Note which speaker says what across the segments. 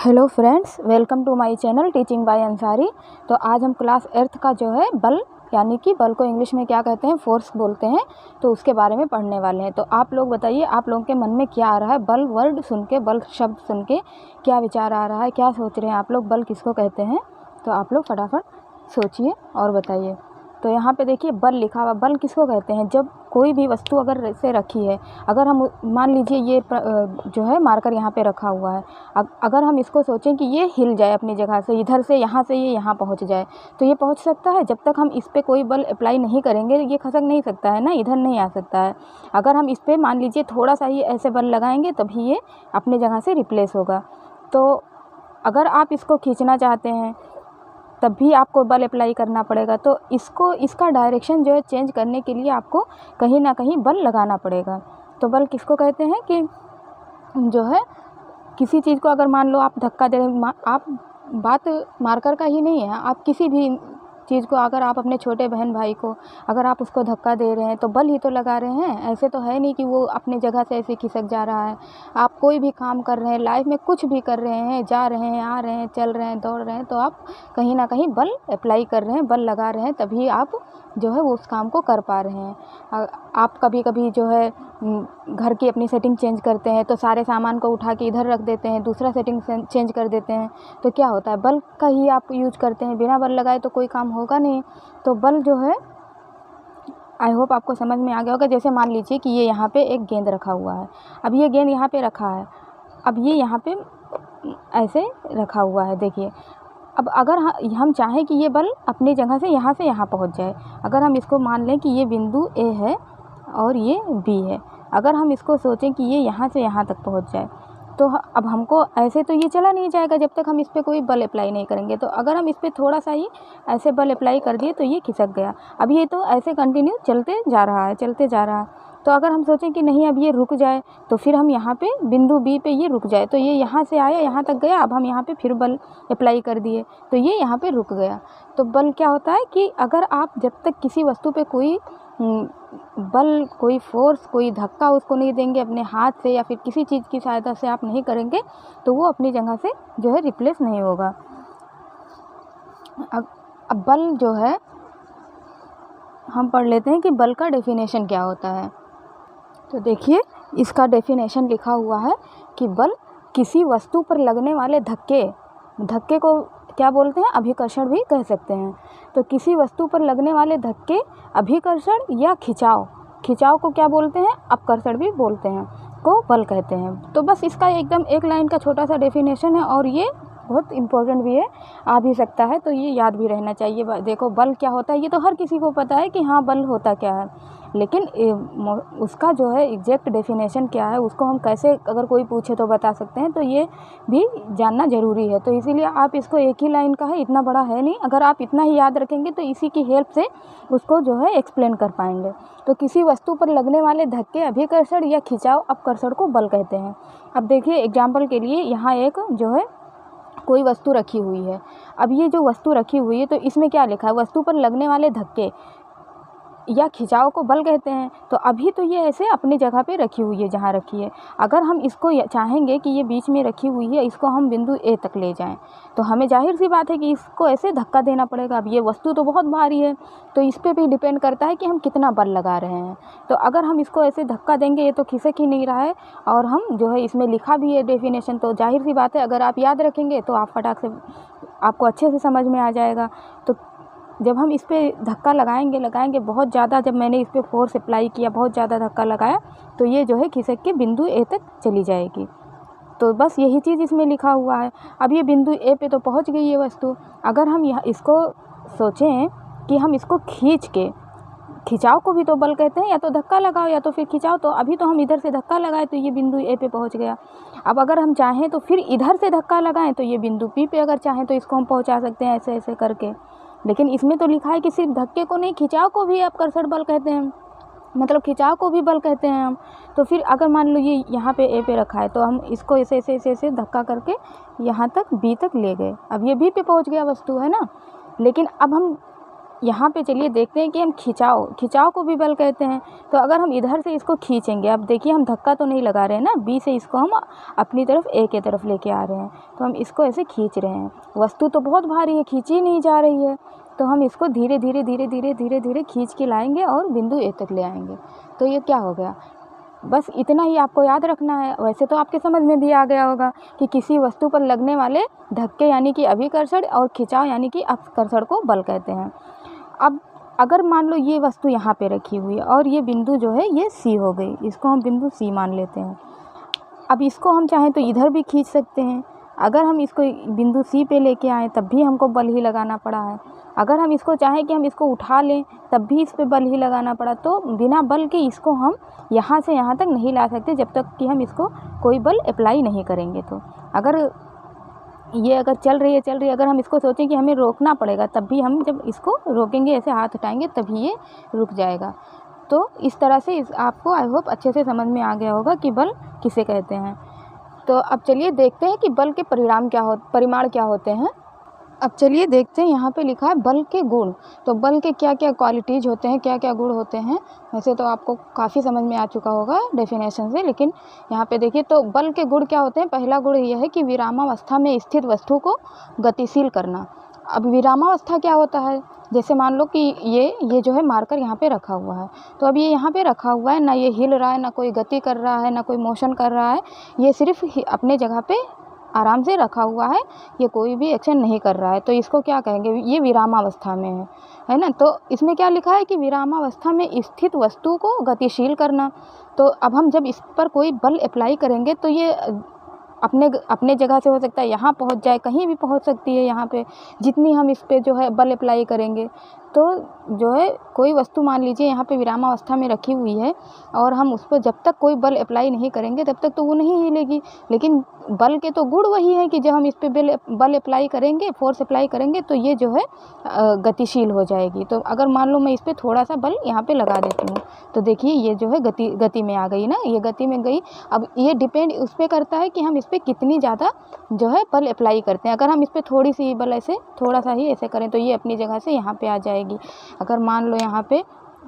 Speaker 1: Hello friends, welcome to my channel teaching by Ansari. तो आज हम क्लास 8th का जो है बल यानी कि बल को इंग्लिश में क्या कहते हैं, फोर्स बोलते हैं, तो उसके बारे में पढ़ने वाले हैं। तो आप लोग बताइए, आप लोगों के मन में क्या आ रहा है बल वर्ड सुन के, बल शब्द सुन के क्या विचार आ रहा है, क्या सोच रहे हैं आप लोग, बल किसको कहते हैं? तो आप लोग फटाफट सोचिए और बताइए। तो यहाँ पे देखिए बल लिखा हुआ। बल किसको कहते हैं? जब कोई भी वस्तु अगर से रखी है, अगर हम मान लीजिए ये जो है मार्कर यहाँ पे रखा हुआ है, अगर हम इसको सोचें कि ये हिल जाए अपनी जगह से, इधर से यहाँ से ये यहाँ पहुँच जाए, तो ये पहुँच सकता है। जब तक हम इस पर कोई बल अप्लाई नहीं करेंगे ये खसक नहीं सकता है ना, इधर नहीं आ सकता है। अगर हम इस पर मान लीजिए थोड़ा सा ही ऐसे बल लगाएंगे तभी ये अपनी जगह से रिप्लेस होगा। तो अगर आप इसको खींचना चाहते हैं तब भी आपको बल अप्लाई करना पड़ेगा। तो इसका डायरेक्शन जो है चेंज करने के लिए आपको कहीं ना कहीं बल लगाना पड़ेगा। तो बल किसको कहते हैं कि जो है किसी चीज़ को अगर मान लो आप धक्का दे रहे हैं, आप बात मार्कर का ही नहीं है, आप किसी भी चीज़ को अगर आप अपने छोटे बहन भाई को अगर आप उसको धक्का दे रहे हैं तो बल ही तो लगा रहे हैं। ऐसे तो है नहीं कि वो अपनी जगह से ऐसे खिसक जा रहा है। आप कोई भी काम कर रहे हैं, लाइफ में कुछ भी कर रहे हैं, जा रहे हैं, आ रहे हैं, चल रहे हैं, दौड़ रहे हैं, तो आप कहीं ना कहीं बल अप्लाई कर रहे हैं, बल लगा रहे हैं, तभी आप जो है वो उस काम को कर पा रहे हैं। आप कभी कभी जो है घर की अपनी सेटिंग चेंज करते हैं तो सारे सामान को उठा के इधर रख देते हैं, दूसरा सेटिंग चेंज कर देते हैं, तो क्या होता है, बल का ही आप यूज करते हैं। बिना बल लगाए तो कोई काम होगा नहीं। तो बल जो है, आई होप आपको समझ में आ गया होगा। जैसे मान लीजिए कि ये यहाँ पे एक गेंद रखा हुआ है, अब ये गेंद यहाँ पे रखा है, अब ये यहाँ पे ऐसे रखा हुआ है। देखिए अब अगर हम चाहें कि ये बल अपनी जगह से यहाँ पहुँच जाए, अगर हम इसको मान लें कि ये बिंदु ए है और ये बी है, अगर हम इसको सोचें कि ये यहाँ से यहाँ तक पहुँच जाए, तो अब हमको ऐसे तो ये चला नहीं जाएगा जब तक हम इस पर कोई बल अप्लाई नहीं करेंगे। तो अगर हम इस पर थोड़ा सा ही ऐसे बल अप्लाई कर दिए तो ये खिसक गया। अब ये तो ऐसे कंटिन्यू चलते जा रहा है। तो अगर हम सोचें कि नहीं अब ये रुक जाए, तो फिर हम यहाँ पे बिंदु बी पे ये रुक जाए, तो ये यहाँ से आया यहाँ तक गया, अब हम यहाँ पे फिर बल अप्लाई कर दिए तो ये यहाँ पे रुक गया। तो बल क्या होता है कि अगर आप जब तक किसी वस्तु पे कोई बल, कोई फोर्स, कोई धक्का उसको नहीं देंगे अपने हाथ से या फिर किसी चीज़ की सहायता से आप नहीं करेंगे, तो वो अपनी जगह से जो है रिप्लेस नहीं होगा। अब बल जो है हम पढ़ लेते हैं कि बल का डेफिनेशन क्या होता है। तो देखिए इसका डेफिनेशन लिखा हुआ है कि बल किसी वस्तु पर लगने वाले धक्के को क्या बोलते हैं, अभिकर्षण भी कह सकते हैं। तो किसी वस्तु पर लगने वाले धक्के, अभिकर्षण या खिंचाव को क्या बोलते हैं, अपकर्षण भी बोलते हैं, को बल कहते हैं। तो बस इसका एकदम एक लाइन का छोटा सा डेफिनेशन है और ये बहुत इम्पोर्टेंट भी है, आ भी सकता है, तो ये याद भी रहना चाहिए। देखो बल क्या होता है ये तो हर किसी को पता है कि हाँ बल होता क्या है, लेकिन उसका जो है एग्जैक्ट डेफिनेशन क्या है, उसको हम कैसे अगर कोई पूछे तो बता सकते हैं, तो ये भी जानना ज़रूरी है। तो इसीलिए आप इसको एक ही लाइन का है, इतना बड़ा है नहीं, अगर आप इतना ही याद रखेंगे तो इसी की हेल्प से उसको जो है एक्सप्लेन कर पाएंगे। तो किसी वस्तु पर लगने वाले धक्के, अभिकर्षण या खिंचाव, अपकर्षण को बल कहते हैं। अब देखिए एग्जाम्पल के लिए यहाँ एक जो है कोई वस्तु रखी हुई है। अब ये जो वस्तु रखी हुई है तो इसमें क्या लिखा है, वस्तु पर लगने वाले धक्के या खिंचाव को बल कहते हैं। तो अभी तो ये ऐसे अपनी जगह पे रखी हुई है जहाँ रखी है। अगर हम इसको चाहेंगे कि ये बीच में रखी हुई है, इसको हम बिंदु ए तक ले जाएं, तो हमें जाहिर सी बात है कि इसको ऐसे धक्का देना पड़ेगा। अब ये वस्तु तो बहुत भारी है, तो इस पर भी डिपेंड करता है कि हम कितना बल लगा रहे हैं। तो अगर हम इसको ऐसे धक्का देंगे, ये तो खिसक ही नहीं रहा है, और हम जो है इसमें लिखा भी है डेफिनेशन, तो जाहिर सी बात है अगर आप याद रखेंगे तो आप फटाक से आपको अच्छे से समझ में आ जाएगा। तो जब हम इस पर धक्का लगाएंगे बहुत ज़्यादा, जब मैंने इस पर फोर्स अप्लाई किया, बहुत ज़्यादा धक्का लगाया, तो ये जो है खिसक के बिंदु ए तक चली जाएगी। तो बस यही चीज़ इसमें लिखा हुआ है। अब ये बिंदु ए पे तो पहुंच गई ये वस्तु। अगर हम इसको सोचें कि हम इसको खिंचाव को भी तो बल कहते हैं, या तो धक्का लगाओ या तो फिर खिंचाओ। तो अभी तो हम इधर से धक्का लगाए तो ये बिंदु ए पे पहुंच गया। अब अगर हम चाहें तो फिर इधर से धक्का लगाएं तो ये बिंदु पी पे अगर चाहें तो इसको हम पहुंचा सकते हैं ऐसे ऐसे करके। लेकिन इसमें तो लिखा है कि सिर्फ धक्के को नहीं, खिंचाव को भी अपकर्षण बल कहते हैं, मतलब खिंचाव को भी बल कहते हैं हम। तो फिर अगर मान लो ये यहाँ पे ए पे रखा है तो हम इसको ऐसे ऐसे ऐसे ऐसे धक्का करके यहाँ तक बी तक ले गए, अब ये बी पे पहुँच गया वस्तु, है ना। लेकिन अब हम यहाँ पे चलिए देखते हैं कि हम खिंचाव को भी बल कहते हैं। तो अगर हम इधर से इसको खींचेंगे, अब देखिए हम धक्का तो नहीं लगा रहे हैं ना, बी से इसको हम अपनी तरफ ए के तरफ लेके आ रहे हैं, तो हम इसको ऐसे खींच रहे हैं। वस्तु तो बहुत भारी है, खींची ही नहीं जा रही है, तो हम इसको धीरे धीरे धीरे धीरे धीरे धीरे खींच के लाएंगे और बिंदु ए तक ले आएंगे। तो ये क्या हो गया, बस इतना ही आपको याद रखना है। वैसे तो आपके समझ में भी आ गया होगा कि किसी वस्तु पर लगने वाले धक्के यानी कि अभिकर्षण और खिंचाव यानी कि अपकर्षण को बल कहते हैं। अब अगर मान लो ये वस्तु यहाँ पे रखी हुई है और ये बिंदु जो है ये सी हो गई, इसको हम बिंदु सी मान लेते हैं। अब इसको हम चाहें तो इधर भी खींच सकते हैं। अगर हम इसको बिंदु सी पे लेके आए तब भी हमको बल ही लगाना पड़ा है। अगर हम इसको चाहें कि हम इसको उठा लें तब भी इस पे बल ही लगाना पड़ा। तो बिना बल के इसको हम यहाँ से यहाँ तक नहीं ला सकते जब तक कि हम इसको कोई बल अप्लाई नहीं करेंगे। तो अगर ये अगर चल रही है, अगर हम इसको सोचें कि हमें रोकना पड़ेगा, तब भी हम जब इसको रोकेंगे, ऐसे हाथ हटाएंगे, तभी ये रुक जाएगा। तो इस तरह से आपको आई होप अच्छे से समझ में आ गया होगा कि बल किसे कहते हैं। तो अब चलिए देखते हैं कि बल के परिमाण क्या होते हैं। अब चलिए देखते हैं, यहाँ पे लिखा है बल के गुण। तो बल के क्या क्या क्वालिटीज़ होते हैं, क्या क्या गुण होते हैं। वैसे तो आपको काफ़ी समझ में आ चुका होगा डेफिनेशन से, लेकिन यहाँ पे देखिए तो बल के गुण क्या होते हैं। पहला गुण यह है कि विरामावस्था में स्थित वस्तु को गतिशील करना। अब विरामावस्था क्या होता है, जैसे मान लो कि ये जो है मार्कर यहाँ पे रखा हुआ है, तो अब ये यहाँ पे रखा हुआ है, ना ये हिल रहा है, ना कोई गति कर रहा है, ना कोई मोशन कर रहा है, ये सिर्फ अपने जगह पे आराम से रखा हुआ है, ये कोई भी एक्शन नहीं कर रहा है। तो इसको क्या कहेंगे, ये विरामावस्था में है ना। तो इसमें क्या लिखा है कि विरामावस्था में स्थित वस्तु को गतिशील करना। तो अब हम जब इस पर कोई बल अप्लाई करेंगे तो ये अपने जगह से हो सकता है यहाँ पहुँच जाए, कहीं भी पहुँच सकती है यहाँ पे, जितनी हम इस पे जो है बल अप्लाई करेंगे। तो जो है कोई वस्तु मान लीजिए यहाँ पे विरामावस्था में रखी हुई है और हम उस पर जब तक कोई बल अप्लाई नहीं करेंगे तब तक तो वो नहीं हिलेगी। लेकिन बल के तो गुण वही है कि जब हम इस पे बल अप्लाई करेंगे, फोर्स अप्लाई करेंगे, तो ये जो है गतिशील हो जाएगी। तो अगर मान लो मैं इस पर थोड़ा सा बल यहाँ पे लगा देती हूँ, तो देखिए ये जो है गति में आ गई ना, ये गति में गई। अब ये डिपेंड उस पर करता है कि हम इस पर कितनी ज़्यादा जो है बल अप्लाई करते हैं। अगर हम इस पर थोड़ी सी बल ऐसे थोड़ा सा ही ऐसे करें तो ये अपनी जगह से यहाँ पे आ जाएगी। अगर मान लो यहाँ पे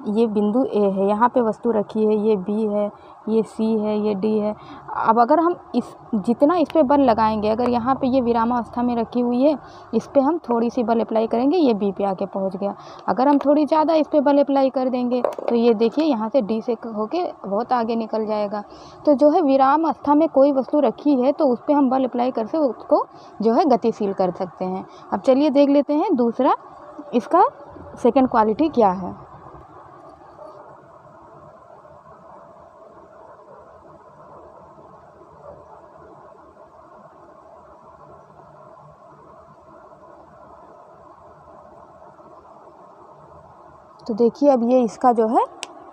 Speaker 1: ये बिंदु ए है, यहाँ पे वस्तु रखी है, ये बी है, ये सी है, ये डी है। अब अगर हम जितना इस पे बल लगाएंगे, अगर यहाँ पे ये विरामावस्था में रखी हुई है, इस पे हम थोड़ी सी बल अप्लाई करेंगे, ये बी पे आके पहुँच गया। अगर हम थोड़ी ज़्यादा इस पे बल अप्लाई कर देंगे तो ये देखिए यहाँ से डी से होके बहुत आगे निकल जाएगा। तो जो है विरामावस्था में कोई वस्तु रखी है तो उस पर हम बल अप्लाई कर से उसको जो है गतिशील कर सकते हैं। अब चलिए देख लेते हैं दूसरा, इसका सेकेंड क्वालिटी क्या है। तो देखिए अब ये इसका जो है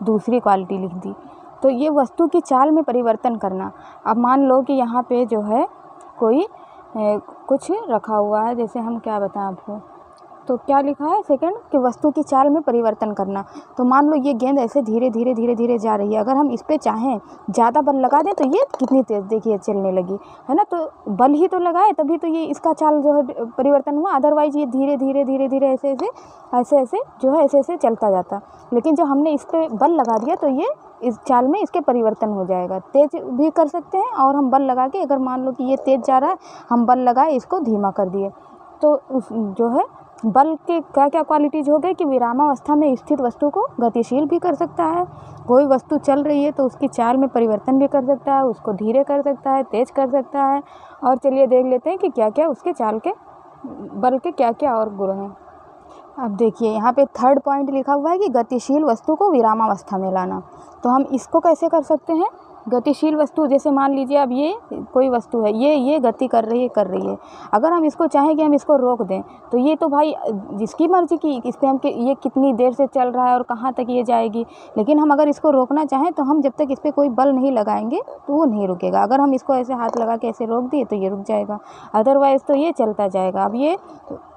Speaker 1: दूसरी क्वालिटी लिख दी। तो ये वस्तु की चाल में परिवर्तन करना। अब मान लो कि यहाँ पे जो है कोई कुछ रखा हुआ है, जैसे हम क्या बताएं आपको, तो क्या लिखा है सेकंड कि वस्तु की चाल में परिवर्तन करना। तो मान लो ये गेंद ऐसे धीरे धीरे धीरे धीरे जा रही है, अगर हम इस पे चाहें ज़्यादा बल लगा दें तो ये कितनी तेज़ देखिए चलने लगी है ना। तो बल ही तो लगाए तभी तो ये इसका चाल जो है परिवर्तन हुआ, अदरवाइज़ ये धीरे धीरे धीरे धीरे ऐसे ऐसे जो है ऐसे ऐसे चलता जाता। लेकिन जब हमने इस पर बल लगा दिया तो ये इस चाल में इसके परिवर्तन हो जाएगा। तेज़ भी कर सकते हैं और हम बल लगा के, अगर मान लो कि ये तेज़ जा रहा है, हम बल लगाए इसको धीमा कर दिए, तो जो है बल के क्या क्या क्वालिटीज़ हो गए कि विरामावस्था में स्थित वस्तु को गतिशील भी कर सकता है, कोई वस्तु चल रही है तो उसकी चाल में परिवर्तन भी कर सकता है, उसको धीरे कर सकता है, तेज़ कर सकता है। और चलिए देख लेते हैं कि क्या क्या उसके चाल के बल के क्या क्या और गुण हैं। अब देखिए यहाँ पे थर्ड पॉइंट लिखा हुआ है कि गतिशील वस्तु को विरामावस्था में लाना। तो हम इसको कैसे कर सकते हैं, गतिशील वस्तु, जैसे मान लीजिए अब ये कोई वस्तु है, ये गति कर रही है, अगर हम इसको चाहें कि हम इसको रोक दें तो ये तो भाई जिसकी मर्ज़ी की इस पर हम ये कितनी देर से चल रहा है और कहाँ तक ये जाएगी। लेकिन हम अगर इसको रोकना चाहें तो हम जब तक इस पर कोई बल नहीं लगाएंगे तो वो नहीं रुकेगा। अगर हम इसको ऐसे हाथ लगा के ऐसे रोक दिए तो ये रुक जाएगा, अदरवाइज़ तो ये चलता जाएगा। अब ये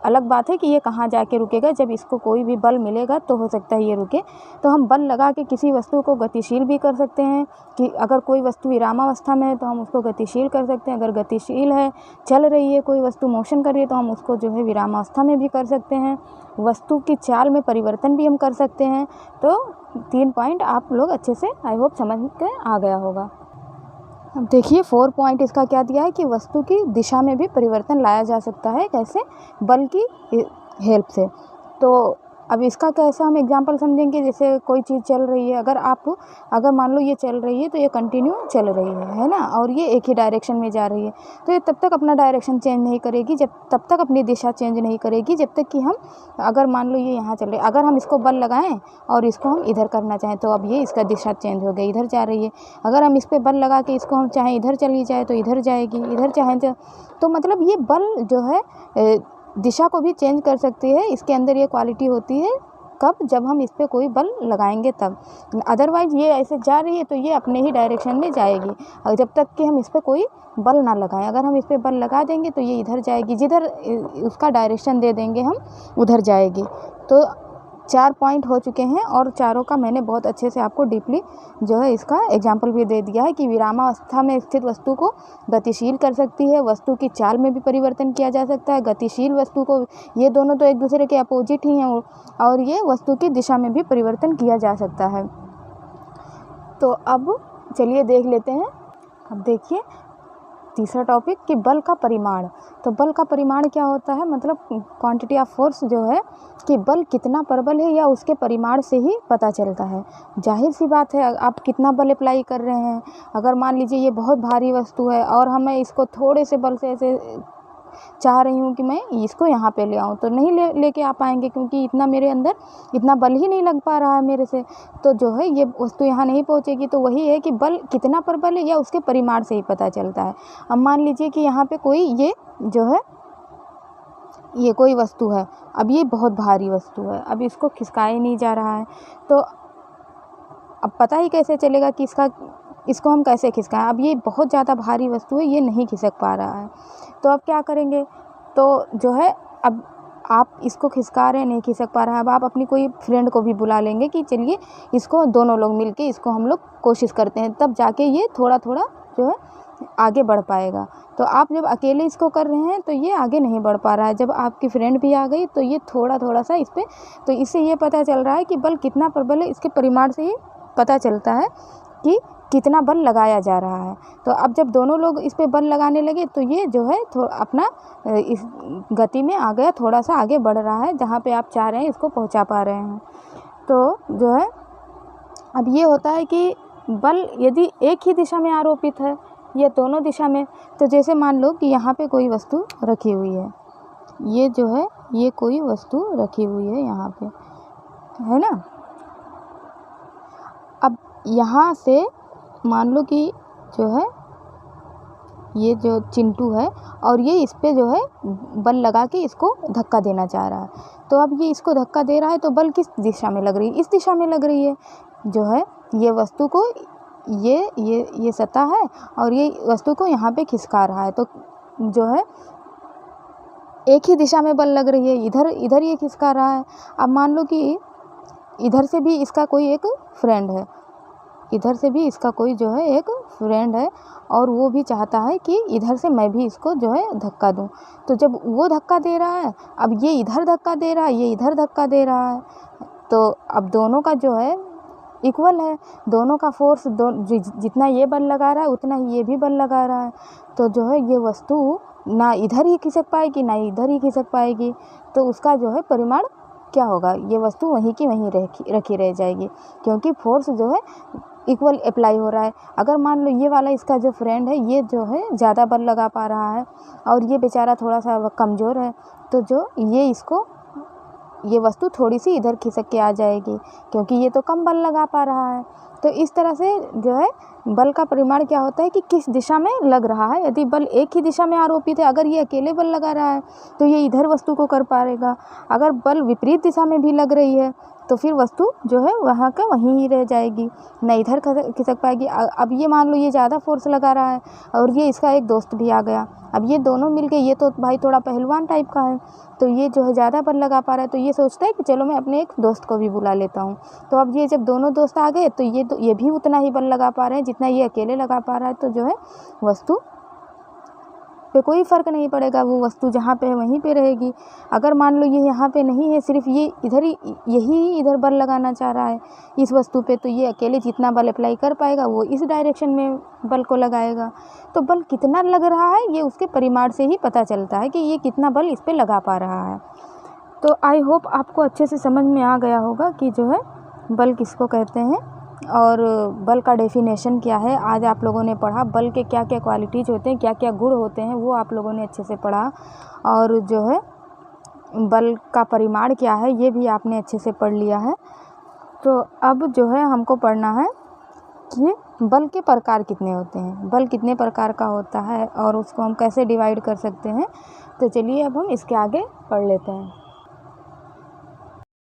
Speaker 1: अलग बात है कि ये कहाँ जाके रुकेगा, जब इसको कोई भी बल मिलेगा तो हो सकता है ये रुके। तो हम बल लगा के किसी वस्तु को गतिशील भी कर सकते हैं कि अगर अगर कोई वस्तु विरामावस्था में है तो हम उसको गतिशील कर सकते हैं, अगर गतिशील है, चल रही है, कोई वस्तु मोशन कर रही है तो हम उसको जो है विरामावस्था में भी कर सकते हैं। वस्तु की चाल में परिवर्तन भी हम कर सकते हैं। तो 3 पॉइंट आप लोग अच्छे से आई होप समझ के आ गया होगा। अब देखिए 4 पॉइंट इसका क्या दिया है कि वस्तु की दिशा में भी परिवर्तन लाया जा सकता है, कैसे? बल की हेल्प से। तो अब इसका कैसा हम एग्जांपल समझेंगे, जैसे कोई चीज़ चल रही है, अगर मान लो ये चल रही है तो ये कंटिन्यू चल रही है ना, और ये एक ही डायरेक्शन में जा रही है, तो ये तब तक अपना डायरेक्शन चेंज नहीं करेगी, तब तक अपनी दिशा चेंज नहीं करेगी जब तक कि हम, अगर मान लो ये यहाँ चल रही है, अगर हम इसको बल लगाएं और इसको हम इधर करना चाहें तो अब ये इसका दिशा चेंज हो गई, इधर जा रही है। अगर हम इस पर बल लगा के इसको हम चाहें इधर चली जाए तो इधर जाएगी, इधर चाहें तो मतलब ये बल जो है दिशा को भी चेंज कर सकती है। इसके अंदर ये क्वालिटी होती है, कब? जब हम इस पर कोई बल लगाएंगे तब। अदरवाइज़ ये ऐसे जा रही है तो ये अपने ही डायरेक्शन में जाएगी, और जब तक कि हम इस पर कोई बल ना लगाएं। अगर हम इस पर बल लगा देंगे तो ये इधर जाएगी, जिधर उसका डायरेक्शन दे देंगे हम उधर जाएगी। तो 4 पॉइंट हो चुके हैं, और चारों का मैंने बहुत अच्छे से आपको डीपली जो है इसका एग्जाम्पल भी दे दिया है कि विरामावस्था में स्थित वस्तु को गतिशील कर सकती है, वस्तु की चाल में भी परिवर्तन किया जा सकता है, गतिशील वस्तु को, ये दोनों तो एक दूसरे के अपोजिट ही हैं, और ये वस्तु की दिशा में भी परिवर्तन किया जा सकता है। तो अब चलिए देख लेते हैं। अब देखिए तीसरा टॉपिक कि बल का परिमाण। तो बल का परिमाण क्या होता है, मतलब क्वांटिटी ऑफ फोर्स जो है कि बल कितना प्रबल है या उसके परिमाण से ही पता चलता है। जाहिर सी बात है, आप कितना बल अप्लाई कर रहे हैं। अगर मान लीजिए ये बहुत भारी वस्तु है और हमें इसको थोड़े से बल से ऐसे चाह रही हूँ कि मैं इसको यहाँ पे ले आऊँ, तो नहीं लेके आ पाएंगे, क्योंकि इतना मेरे अंदर इतना बल ही नहीं लग पा रहा है मेरे से, तो जो है ये वस्तु यहाँ नहीं पहुँचेगी। तो वही है कि बल कितना प्रबल है या उसके परिमाण से ही पता चलता है। अब मान लीजिए कि यहाँ पे कोई ये जो है ये कोई वस्तु है, अब ये बहुत भारी वस्तु है, अब इसको खिसकाया नहीं जा रहा है, तो अब पता ही कैसे चलेगा कि इसको हम कैसे खिसकाएं। अब ये बहुत ज़्यादा भारी वस्तु है, ये नहीं खिसक पा रहा है, तो अब क्या करेंगे? तो जो है अब आप इसको खिसका रहे हैं, नहीं खिसक पा रहा है, अब आप अपनी कोई फ्रेंड को भी बुला लेंगे कि चलिए इसको दोनों लोग मिलके इसको हम लोग कोशिश करते हैं, तब जाके ये थोड़ा थोड़ा जो है आगे बढ़ पाएगा। तो आप जब अकेले इसको कर रहे हैं तो ये आगे नहीं बढ़ पा रहा है, जब आपकी फ्रेंड भी आ गई तो ये थोड़ा थोड़ा सा इस पर, तो इससे ये पता चल रहा है कि बल कितना प्रबल है, इसके परिमाण से ही पता चलता है कि कितना बल लगाया जा रहा है। तो अब जब दोनों लोग इस पे बल लगाने लगे तो ये जो है अपना इस गति में आ गया, थोड़ा सा आगे बढ़ रहा है, जहाँ पे आप चाह रहे हैं इसको पहुँचा पा रहे हैं। तो जो है अब ये होता है कि बल यदि एक ही दिशा में आरोपित है या दोनों दिशा में, तो जैसे मान लो कि यहाँ पे कोई वस्तु रखी हुई है, ये जो है ये कोई वस्तु रखी हुई है यहाँ पे, है ना। अब यहाँ से मान लो कि जो है ये जो चिंटू है और ये इस पे जो है बल लगा के इसको धक्का देना चाह रहा है, तो अब ये इसको धक्का दे रहा है, तो बल किस दिशा में लग रही है? इस दिशा में लग रही है, जो है ये वस्तु को ये सतह है और ये वस्तु को यहाँ पे खिसका रहा है, तो जो है एक ही दिशा में बल लग रही है, इधर ये खिसका रहा है। अब मान लो कि इधर से भी इसका कोई एक फ्रेंड है, इधर से भी इसका कोई जो है एक फ्रेंड है और वो भी चाहता है कि इधर से मैं भी इसको जो है धक्का दूं, तो जब वो धक्का दे रहा है, अब ये इधर धक्का दे रहा है, ये इधर धक्का दे रहा है, तो अब दोनों का जो है इक्वल है, दोनों का फोर्स जितना ये बल लगा रहा है उतना ही ये भी बल लगा रहा है, तो जो है ये वस्तु ना इधर ही खिसक पाएगी ना इधर ही खिसक पाएगी, तो उसका जो है परिमाण क्या होगा? ये वस्तु वहीं की वहीं रखी रह जाएगी, क्योंकि फोर्स जो है इक्वल अप्लाई हो रहा है। अगर मान लो ये वाला इसका जो फ्रेंड है ये जो है ज़्यादा बल लगा पा रहा है और ये बेचारा थोड़ा सा कमज़ोर है, तो जो ये वस्तु थोड़ी सी इधर खिसक के आ जाएगी, क्योंकि ये तो कम बल लगा पा रहा है। तो इस तरह से जो है बल का परिमाण क्या होता है कि किस दिशा में लग रहा है। यदि बल एक ही दिशा में आरोपित है, अगर ये अकेले बल लगा रहा है तो ये इधर वस्तु को कर पाएगा, अगर बल विपरीत दिशा में भी लग रही है तो फिर वस्तु जो है वहाँ का वहीं ही रह जाएगी, न इधर खिसक पाएगी। अब ये मान लो ये ज़्यादा फोर्स लगा रहा है और ये इसका एक दोस्त भी आ गया, अब ये दोनों मिलके, ये तो भाई थोड़ा पहलवान टाइप का है, तो ये जो है ज़्यादा बल लगा पा रहा है, तो ये सोचता है कि चलो मैं अपने एक दोस्त को भी बुला लेता हूँ। तो अब ये जब दोनों दोस्त आ गए तो ये भी उतना ही बल लगा पा रहे हैं जितना ये अकेले लगा पा रहा है। तो जो है वस्तु पे कोई फ़र्क नहीं पड़ेगा, वो वस्तु जहाँ पे है वहीं पे रहेगी। अगर मान लो ये यहाँ पे नहीं है, सिर्फ ये इधर ही, यही इधर बल लगाना चाह रहा है इस वस्तु पे, तो ये अकेले जितना बल अप्लाई कर पाएगा वो इस डायरेक्शन में बल को लगाएगा। तो बल कितना लग रहा है ये उसके परिमाण से ही पता चलता है कि ये कितना बल इस पे लगा पा रहा है। तो आई होप आपको अच्छे से समझ में आ गया होगा कि जो है बल किसको कहते हैं और बल का डेफिनेशन क्या है। आज आप लोगों ने पढ़ा बल के क्या क्या क्वालिटीज़ होते हैं, क्या क्या गुण होते हैं, वो आप लोगों ने अच्छे से पढ़ा। और जो है बल का परिमाण क्या है ये भी आपने अच्छे से पढ़ लिया है। तो अब जो है हमको पढ़ना है कि बल के प्रकार कितने होते हैं, बल कितने प्रकार का होता है और उसको हम कैसे डिवाइड कर सकते हैं। तो चलिए अब हम इसके आगे पढ़ लेते हैं।